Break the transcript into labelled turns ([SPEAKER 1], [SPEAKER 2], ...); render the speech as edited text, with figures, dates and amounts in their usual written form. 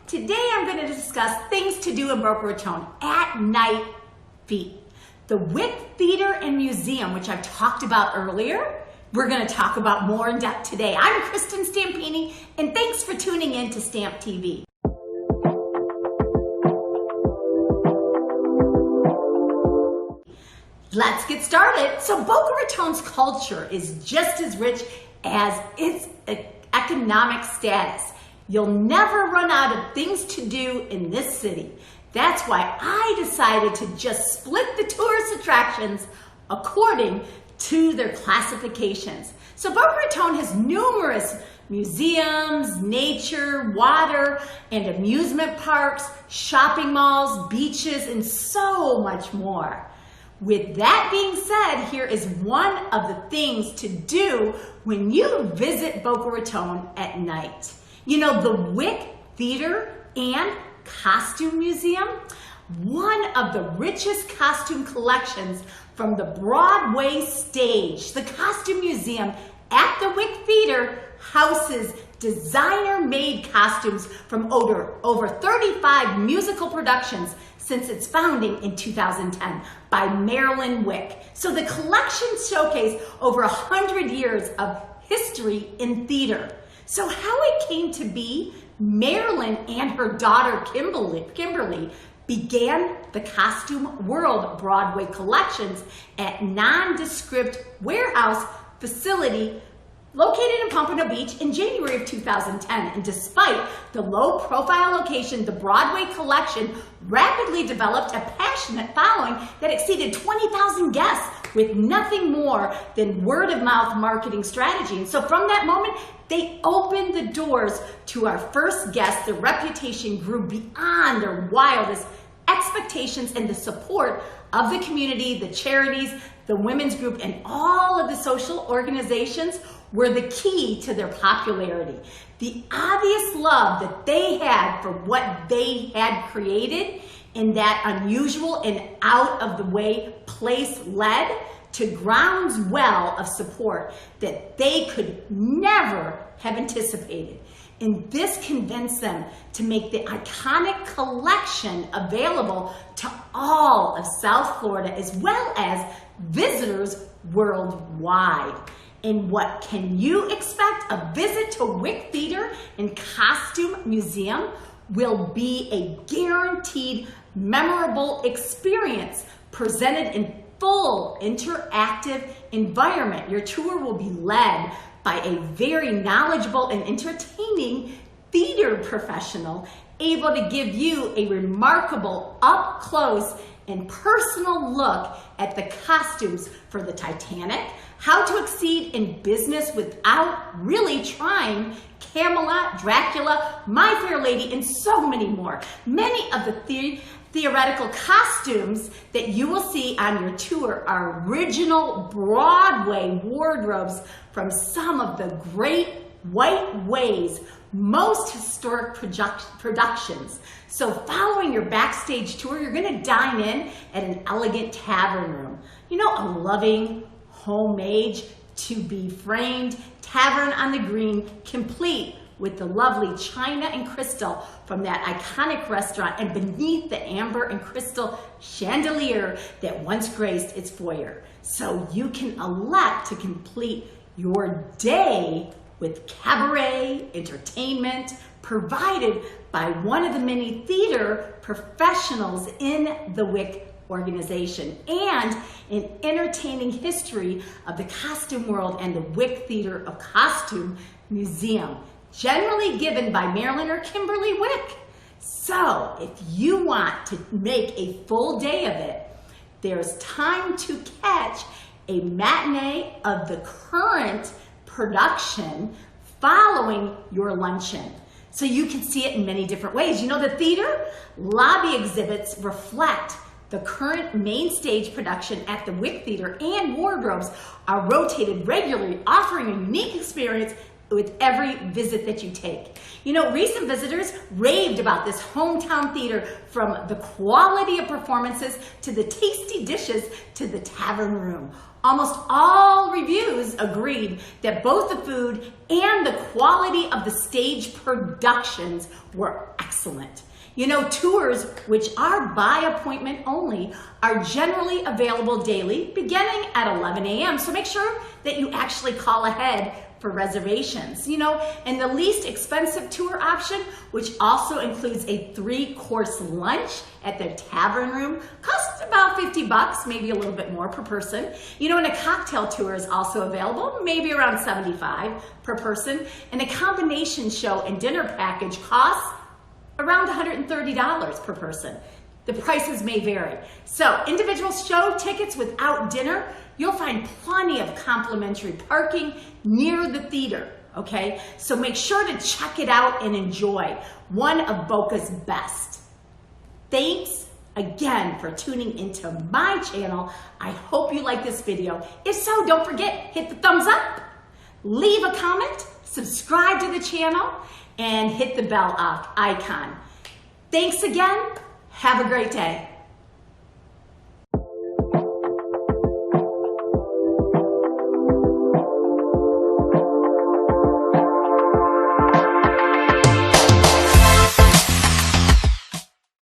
[SPEAKER 1] Today I'm going to discuss things to do in Boca Raton at night feet. The Wick Theater and Museum, which I've talked about earlier, we're going to talk about more in depth today. I'm Kristin Stampini, and thanks for tuning in to StampTV. Let's get started. So Boca Raton's culture is just as rich as its economic status. You'll never run out of things to do in this city. That's why I decided to just split the tourist attractions according to their classifications. So Boca Raton has numerous museums, nature, water, and amusement parks, shopping malls, beaches, and so much more. With that being said, here is one of the things to do when you visit Boca Raton at night. You know, the Wick Theater and Costume Museum, one of the richest costume collections from the Broadway stage. The Costume Museum at the Wick Theater houses designer-made costumes from over 35 musical productions since its founding in 2010 by Marilyn Wick. So the collection showcased over 100 years of history in theater. So how it came to be, Marilyn and her daughter Kimberly began the Costume World Broadway collections at Nondescript Warehouse facility located in Pompano Beach in January of 2010. And despite the low-profile location, the Broadway collection rapidly developed a passionate following that exceeded 20,000 guests with nothing more than word-of-mouth marketing strategy. And so from that moment, they opened the doors to our first guests. Their reputation grew beyond their wildest expectations, and the support of the community, the charities, the women's group, and all of the social organizations were the key to their popularity. The obvious love that they had for what they had created in that unusual and out-of-the-way place led to groundswell of support that they could never have anticipated. And this convinced them to make the iconic collection available to all of South Florida as well as visitors worldwide. And what can you expect? A visit to Wick Theater and Costume Museum will be a guaranteed memorable experience presented in full interactive environment. Your tour will be led by a very knowledgeable and entertaining theater professional able to give you a remarkable up close and personal look at the costumes for the Titanic, how to exceed in business without really trying, Camelot, Dracula, My Fair Lady, and so many more. Many of the theoretical costumes that you will see on your tour are original Broadway wardrobes from some of the great White Way's most historic productions. So following your backstage tour, you're going to dine in at an elegant tavern room. You know, a loving, homemade, to-be-framed tavern on the green, complete with the lovely china and crystal from that iconic restaurant and beneath the amber and crystal chandelier that once graced its foyer. So you can elect to complete your day with cabaret entertainment provided by one of the many theater professionals in the Wick organization and an entertaining history of the costume world and the Wick Theater of Costume Museum, generally given by Marilyn or Kimberly Wick. So if you want to make a full day of it, there's time to catch a matinee of the current production following your luncheon. So you can see it in many different ways. You know, the theater lobby exhibits reflect the current main stage production at the Wick Theater, and wardrobes are rotated regularly, offering a unique experience with every visit that you take. You know, recent visitors raved about this hometown theater, from the quality of performances to the tasty dishes to the tavern room. Almost all reviews agreed that both the food and the quality of the stage productions were excellent. You know, tours, which are by appointment only, are generally available daily beginning at 11 a.m. So make sure that you actually call ahead for reservations. You know, and the least expensive tour option, which also includes a 3-course lunch at the tavern room, costs about $50, maybe a little bit more per person. You know, and a cocktail tour is also available, maybe around $75 per person. And a combination show and dinner package costs around $130 per person. The prices may vary. So individual show tickets without dinner, you'll find plenty of complimentary parking near the theater, okay? So make sure to check it out and enjoy one of Boca's best. Thanks again for tuning into my channel. I hope you like this video. If so, don't forget, hit the thumbs up, leave a comment, subscribe to the channel, and hit the bell icon. Thanks again. Have a great day.